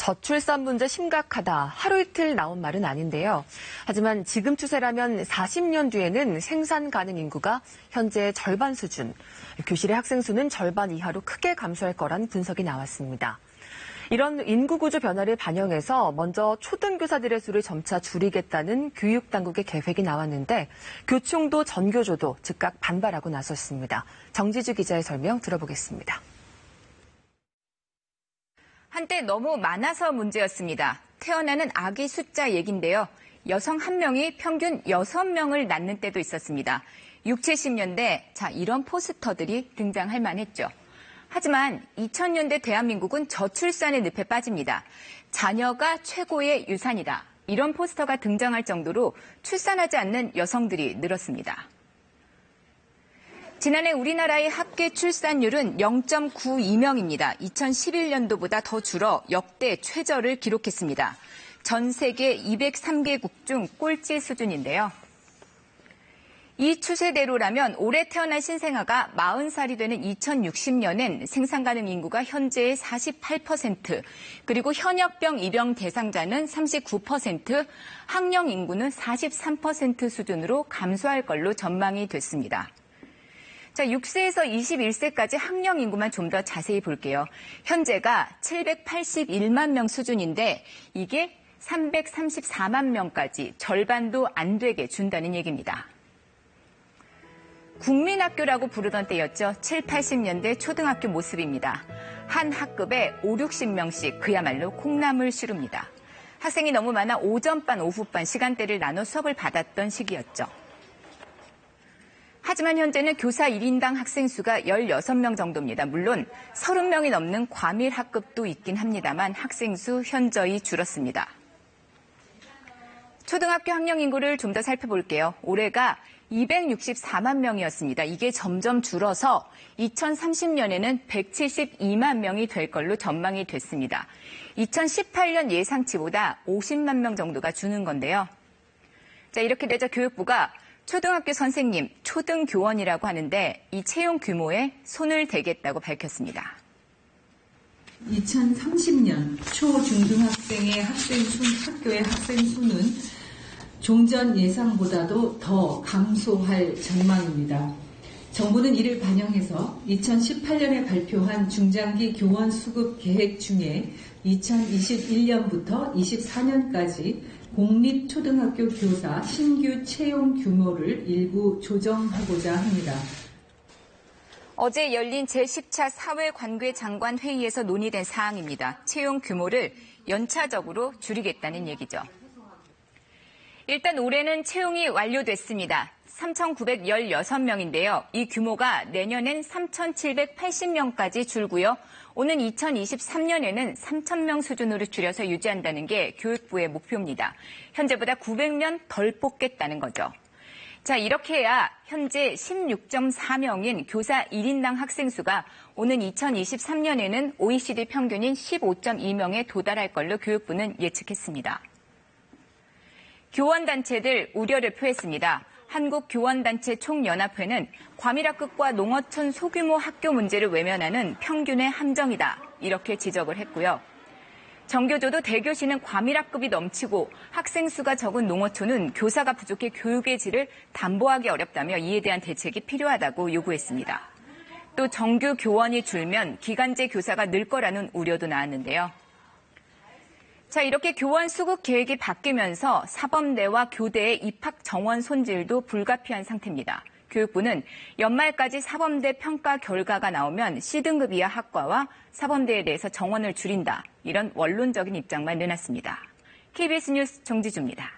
저출산 문제 심각하다. 하루 이틀 나온 말은 아닌데요. 하지만 지금 추세라면 40년 뒤에는 생산 가능 인구가 현재 절반 수준, 교실의 학생 수는 절반 이하로 크게 감소할 거란 분석이 나왔습니다. 이런 인구 구조 변화를 반영해서 먼저 초등교사들의 수를 점차 줄이겠다는 교육당국의 계획이 나왔는데 교총도 전교조도 즉각 반발하고 나섰습니다. 정지주 기자의 설명 들어보겠습니다. 한때 너무 많아서 문제였습니다. 태어나는 아기 숫자 얘긴데요. 여성 1명이 평균 6명을 낳는 때도 있었습니다. 60, 70년대 이런 포스터들이 등장할 만했죠. 하지만 2000년대 대한민국은 저출산의 늪에 빠집니다. 자녀가 최고의 유산이다. 이런 포스터가 등장할 정도로 출산하지 않는 여성들이 늘었습니다. 지난해 우리나라의 합계 출산율은 0.92명입니다. 2011년도보다 더 줄어 역대 최저를 기록했습니다. 전 세계 203개국 중 꼴찌 수준인데요. 이 추세대로라면 올해 태어난 신생아가 40살이 되는 2060년엔 생산 가능 인구가 현재의 48%, 그리고 현역병 입영 대상자는 39%, 학령 인구는 43% 수준으로 감소할 걸로 전망이 됐습니다. 6세에서 21세까지 학령 인구만 좀 더 자세히 볼게요. 현재가 781만 명 수준인데 이게 334만 명까지 절반도 안 되게 준다는 얘기입니다. 국민학교라고 부르던 때였죠. 7, 80년대 초등학교 모습입니다. 한 학급에 5, 60명씩 그야말로 콩나물 시루입니다. 학생이 너무 많아 오전반, 오후반 시간대를 나눠 수업을 받았던 시기였죠. 하지만 현재는 교사 1인당 학생 수가 16명 정도입니다. 물론 30명이 넘는 과밀 학급도 있긴 합니다만 학생 수 현저히 줄었습니다. 초등학교 학령 인구를 좀 더 살펴볼게요. 올해가 264만 명이었습니다. 이게 점점 줄어서 2030년에는 172만 명이 될 걸로 전망이 됐습니다. 2018년 예상치보다 50만 명 정도가 주는 건데요. 이렇게 되자 교육부가 초등학교 선생님, 초등교원이라고 하는데 이 채용 규모에 손을 대겠다고 밝혔습니다. 2030년 초중등학생의 학교의 학생 수는 종전 예상보다도 더 감소할 전망입니다. 정부는 이를 반영해서 2018년에 발표한 중장기 교원 수급 계획 중에 2021년부터 24년까지 공립초등학교 교사 신규 채용 규모를 일부 조정하고자 합니다. 어제 열린 제10차 사회관계장관 회의에서 논의된 사항입니다. 채용 규모를 연차적으로 줄이겠다는 얘기죠. 일단 올해는 채용이 완료됐습니다. 3,916명인데요. 이 규모가 내년엔 3,780명까지 줄고요. 오는 2023년에는 3,000명 수준으로 줄여서 유지한다는 게 교육부의 목표입니다. 현재보다 900명 덜 뽑겠다는 거죠. 이렇게 해야 현재 16.4명인 교사 1인당 학생 수가 오는 2023년에는 OECD 평균인 15.2명에 도달할 걸로 교육부는 예측했습니다. 교원단체들 우려를 표했습니다. 한국교원단체 총연합회는 과밀학급과 농어촌 소규모 학교 문제를 외면하는 평균의 함정이다. 이렇게 지적을 했고요. 전교조도 대교시는 과밀학급이 넘치고 학생 수가 적은 농어촌은 교사가 부족해 교육의 질을 담보하기 어렵다며 이에 대한 대책이 필요하다고 요구했습니다. 또 정규 교원이 줄면 기간제 교사가 늘 거라는 우려도 나왔는데요. 이렇게 교원 수급 계획이 바뀌면서 사범대와 교대의 입학 정원 손질도 불가피한 상태입니다. 교육부는 연말까지 사범대 평가 결과가 나오면 C등급 이하 학과와 사범대에 대해서 정원을 줄인다. 이런 원론적인 입장만 내놨습니다. KBS 뉴스 정지주입니다.